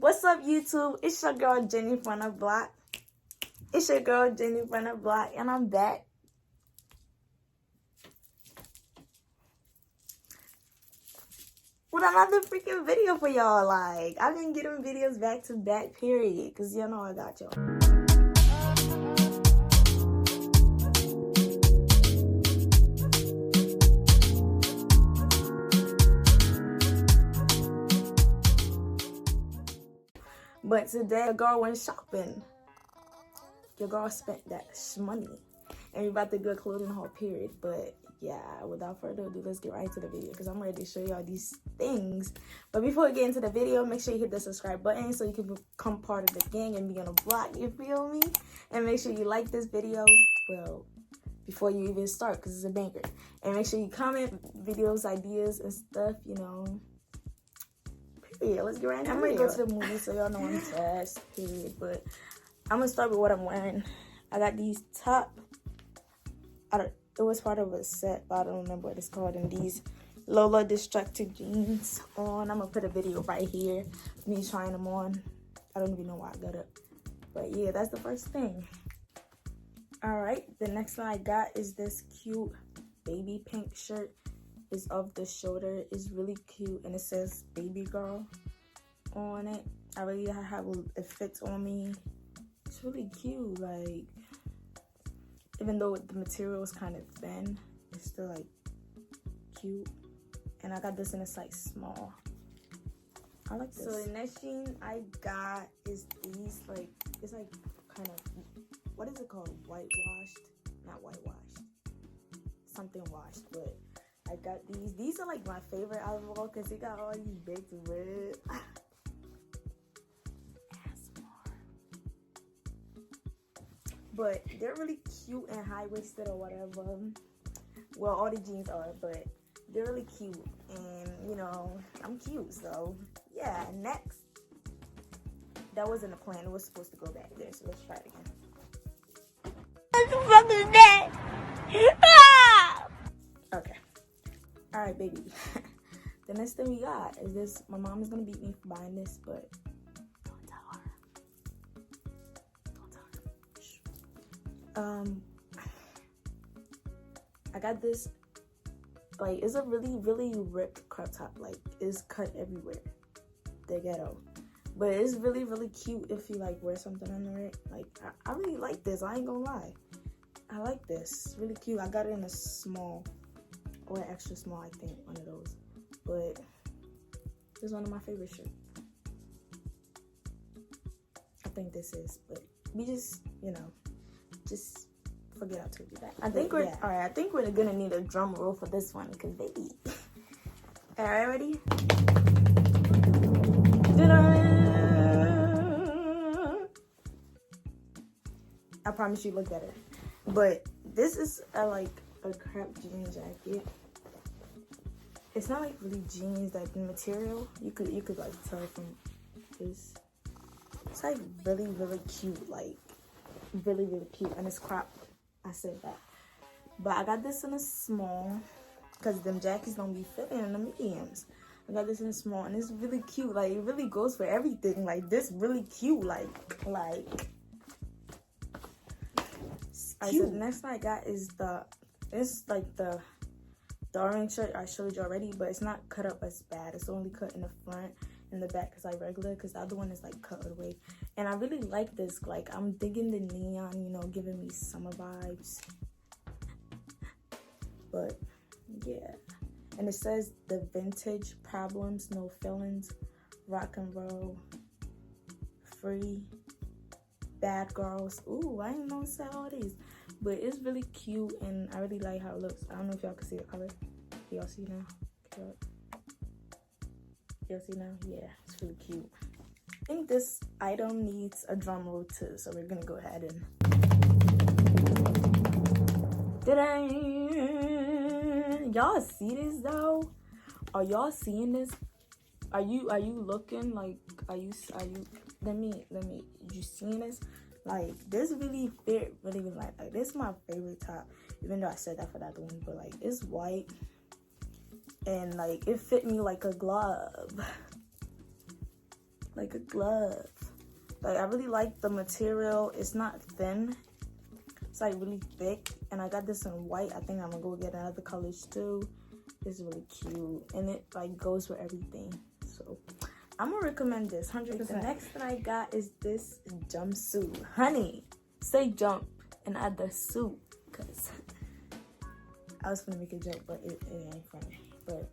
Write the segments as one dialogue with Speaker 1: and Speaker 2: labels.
Speaker 1: What's up, YouTube? It's your girl Jenny from the block. And I'm back. With another freaking video for y'all. Like, I've been getting videos back to back, period. Because you know I got y'all. But today, your girl went shopping. Your girl spent that money. And we about to go clothing haul, period. But yeah, without further ado, let's get right into the video. Because I'm ready to show y'all these things. But before we get into the video, make sure you hit the subscribe button so you can become part of the gang and be on the block, you feel me? And make sure you like this video, well, before you even start, because it's a banger. And make sure you comment videos, ideas, and stuff, you know. Yeah, let's get right into it. I'm gonna go to the movie so y'all know I'm fast, period. But I'm gonna start with what I'm wearing. I got these top. It was part of a set, but I don't remember what it's called. And these Lola Destructive jeans on. I'm gonna put a video right here, me trying them on. I don't even know why I got it, but yeah, that's the first thing. All right, the next one I got is this cute baby pink shirt. Is off the shoulder. It's really cute, and it says baby girl on it. I really have it fits on me. It's really cute. Like, even though the material is kind of thin, it's still like cute. And I got this in a size small. I like this. So the next jean I got is these, like, it's like kind of, what is it called? Whitewashed? Not whitewashed. Something washed, but I got these. These are like my favorite out of all because they got all these baked red. But they're really cute and high-waisted or whatever. Well, all the jeans are, but they're really cute. And, you know, I'm cute, so yeah. Next, that wasn't a plan. It was supposed to go back there, so let's try it again. What the fuck is that? Okay. All right, baby. The next thing we got is this. My mom is gonna beat me for buying this, but don't tell her. Don't tell her. I got this. Like, it's a really ripped crop top. Like, it's cut everywhere. The ghetto, but it's really cute if you like wear something under it. Like, I really like this. I ain't gonna lie. I like this. It's really cute. I got it in a small. Or extra small, I think, one of those. But this is one of my favorite shirts. I think this is, but we just, you know, just forget I told you that. I think all right, I think we're gonna need a drum roll for this one, because baby. All right, ready? I promise you look better. But this is a crap jean jacket. It's not like really jeans, like the material. You could like tell from this. It's like really cute, like really cute, and it's cropped. I said that, but I got this in a small because them jackets don't be fitting in the mediums. I got this in a small, and it's really cute. Like, it really goes for everything. Like, this really cute. Like. Alright, so the next one I got is it's like the orange shirt I showed you already, but it's not cut up as bad. It's only cut in the front and the back is like regular, because the other one is like cut away. And I really like this. Like, I'm digging the neon, you know, giving me summer vibes. But yeah, and it says the vintage problems, no feelings, rock and roll, free, bad girls. Ooh, I didn't know it said all these. But it's really cute, and I really like how it looks. I don't know if y'all can see the color. Y'all see now? Y'all see now? Yeah, it's really cute. I think this item needs a drum roll too, so we're gonna go ahead and. Y'all see this though? Are y'all seeing this? Are you looking like? Are you? Let me. You seeing this? Like, this really fit, really like this is my favorite top, even though I said that for that one, but like, it's white and like it fit me like a glove. like a glove. Like, I really like the material. It's not thin. It's like really thick. And I got this in white. I think I'm gonna go get other colors too. It's really cute. And it like goes with everything. So I'm gonna recommend this 100%. The next thing I got is this jumpsuit. Honey, say jump and add the suit. Cause I was gonna make a joke, but it ain't funny. But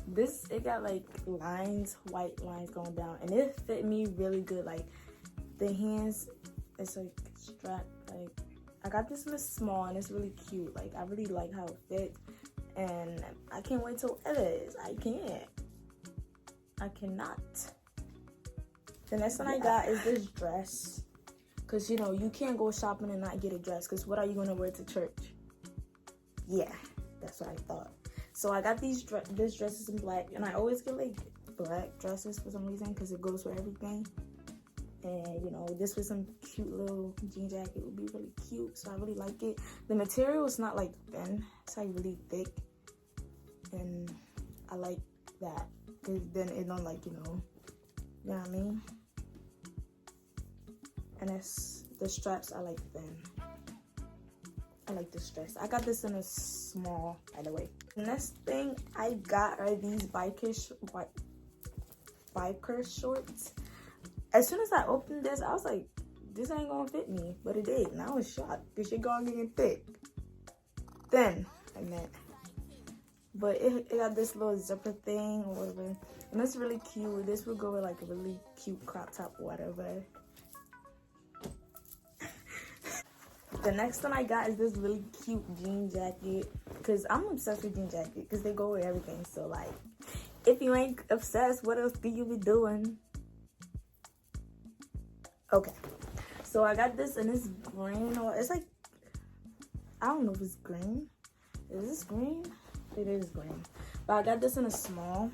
Speaker 1: this, it got like lines, white lines going down. And it fit me really good. Like, the hands, it's like strapped. Like, I got this in a small and it's really cute. Like, I really like how it fits, and I can't wait to wear this. I cannot. The next one I got is this dress, because you know you can't go shopping and not get a dress, because what are you gonna wear to church? Yeah, that's what I thought. So I got this dress is in black, and I always get like black dresses for some reason because it goes with everything. And you know, this was some cute little jean jacket. It would be really cute, so I really like it. The material is not like thin, it's like really thick, and I like that because then it don't like, you know what I mean. And it's the straps I like thin. I like this dress. I got this in a small, by the way. The next thing I got are these biker shorts. As soon as I opened this, I was like, this ain't gonna fit me. But it did. And I was shocked because shit gonna get thick. Thin, I meant. But it got this little zipper thing or whatever. And it's really cute. This would go with like a really cute crop top or whatever. The next one I got is this really cute jean jacket. Because I'm obsessed with jean jackets because they go with everything. So like, if you ain't obsessed, what else do you be doing? Okay, so I got this and it's green, or it's like, I don't know if it's green. Is this green? It is green. But I got this in a small,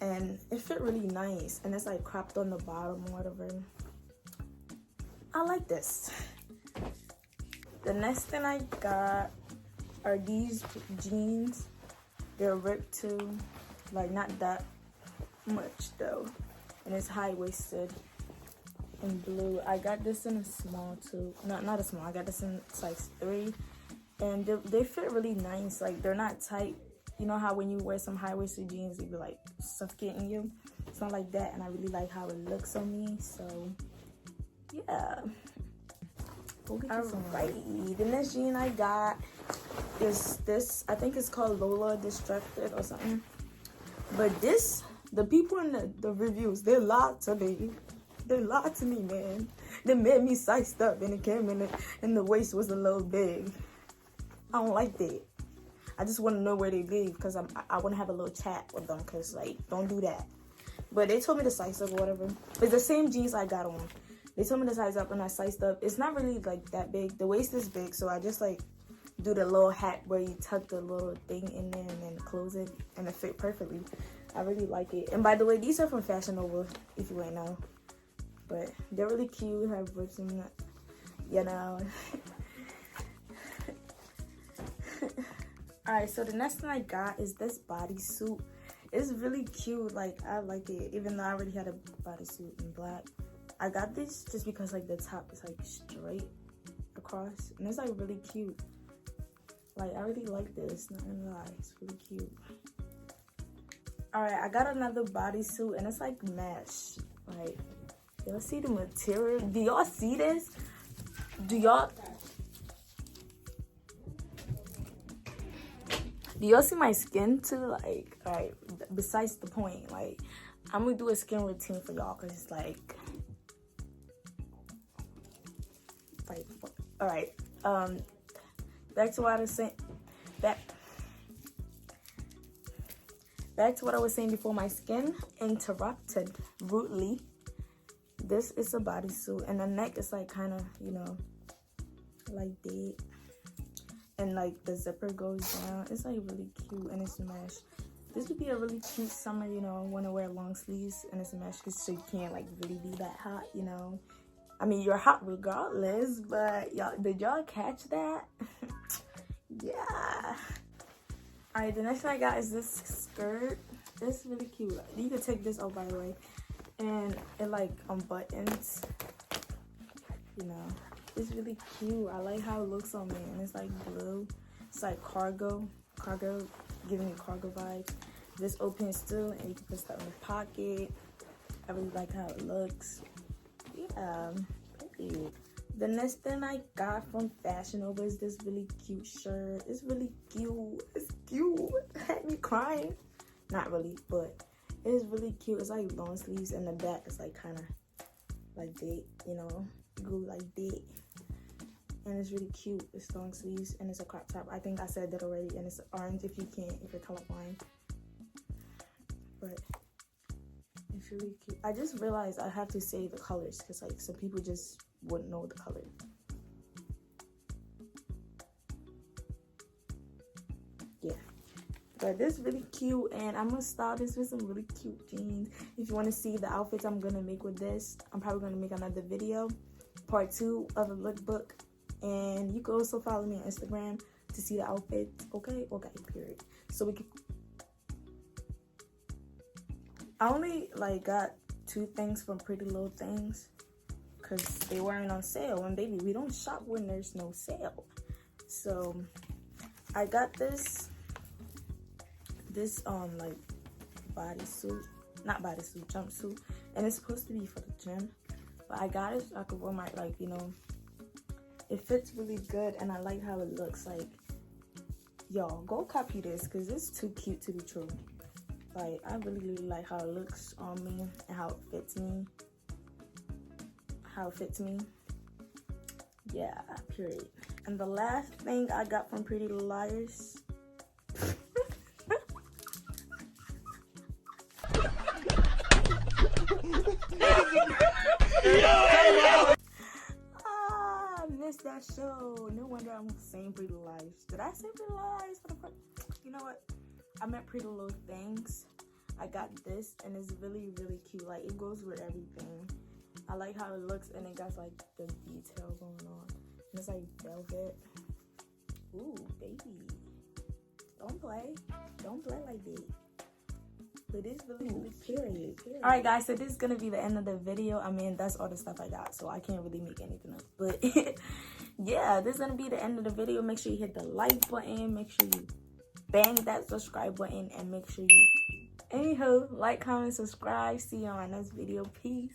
Speaker 1: and it fit really nice, and it's like cropped on the bottom or whatever. I like this. The next thing I got are these jeans. They're ripped too, like not that much though, and it's high-waisted in blue. I got this in a small too. Not a small. I got this in size 3, and they fit really nice. Like, they're not tight. You know how when you wear some high-waisted jeans, they be like suffocating you. It's not like that, and I really like how it looks on me. So yeah. Alrighty, the next jean I got is this. I think it's called Lola Distracted or something. But this, the people in the reviews, they lied to me. They lied to me, man. They made me sized up, and it came in it, and the waist was a little big. I don't like that. I just want to know where they live, because I want to have a little chat with them, because like, don't do that. But they told me to size up or whatever. It's the same jeans I got on. They told me to size up, and I sized up. It's not really like that big. The waist is big, so I just like do the little hat where you tuck the little thing in there and then close it, and it fit perfectly. I really like it. And by the way, these are from Fashion Nova, if you ain't know. But they're really cute. Have rips in that, you know. Alright, so the next thing I got is this bodysuit. It's really cute. Like, I like it, even though I already had a bodysuit in black. I got this just because like the top is like straight across, and it's like really cute. Like, I really like this, not gonna lie, it's really cute. Alright, I got another bodysuit, and it's like mesh. Like, y'all see the material? Do y'all see this? Do y'all see my skin too? Like, alright, besides the point, like, I'm gonna do a skin routine for y'all, because it's like, alright, back to what I was saying, back to what I was saying before my skin interrupted rudely. This is a bodysuit, and the neck is like kind of, you know, like that, and like the zipper goes down. It's like really cute, and it's mesh. This would be a really cute summer, you know, want to wear long sleeves, and it's mesh, so you can't like really be that hot, you know. I mean, you're hot regardless, but y'all, did y'all catch that? Yeah. Alright, the next thing I got is this skirt. It's really cute. You can take this off, by the way, and it like buttons. You know, it's really cute. I like how it looks on me, and it's like blue. It's like cargo, giving me cargo vibes. This opens too, and you can put stuff in the pocket. I really like how it looks. Yeah, pretty. The next thing I got from Fashion Nova is this really cute shirt. It's really cute. It's cute. It had me crying. Not really, but it is really cute. It's like long sleeves, and the back is like kind of like date, you know, glue like date. And it's really cute. It's long sleeves, and it's a crop top. I think I said that already, and it's orange if you can't, if you're colorblind. But it's really cute. I just realized I have to say the colors because like some people just wouldn't know the color. Yeah, but this is really cute, and I'm gonna style this with some really cute jeans. If you want to see the outfits I'm gonna make with this, I'm probably gonna make another video, part 2 of a lookbook, and you can also follow me on Instagram to see the outfits. Okay, period. So we can. I only like got 2 things from Pretty Little Things because they weren't on sale, and baby, we don't shop when there's no sale. So I got this like bodysuit, not bodysuit, jumpsuit, and it's supposed to be for the gym, but I got it so I could wear my, like, you know, it fits really good, and I like how it looks. Like, y'all go copy this because it's too cute to be true. Like, I really like how it looks on me and how it fits me. Yeah, period. And the last thing I got from Pretty Little Liars. I missed that show. No wonder I'm saying Pretty Little Liars. Did I say Pretty Little Liars? You know what? I meant Pretty Little Things. I got this, and it's really, really cute. Like, it goes with everything. I like how it looks, and it got like the detail going on. And it's like velvet. Ooh, baby. Don't play like that. But it's really, really period. All right, guys, so this is gonna be the end of the video. I mean, that's all the stuff I got, so I can't really make anything else. But yeah, this is gonna be the end of the video. Make sure you hit the like button. Make sure you bang that subscribe button, and make sure you, anywho, like, comment, subscribe. See you on my next video. Peace.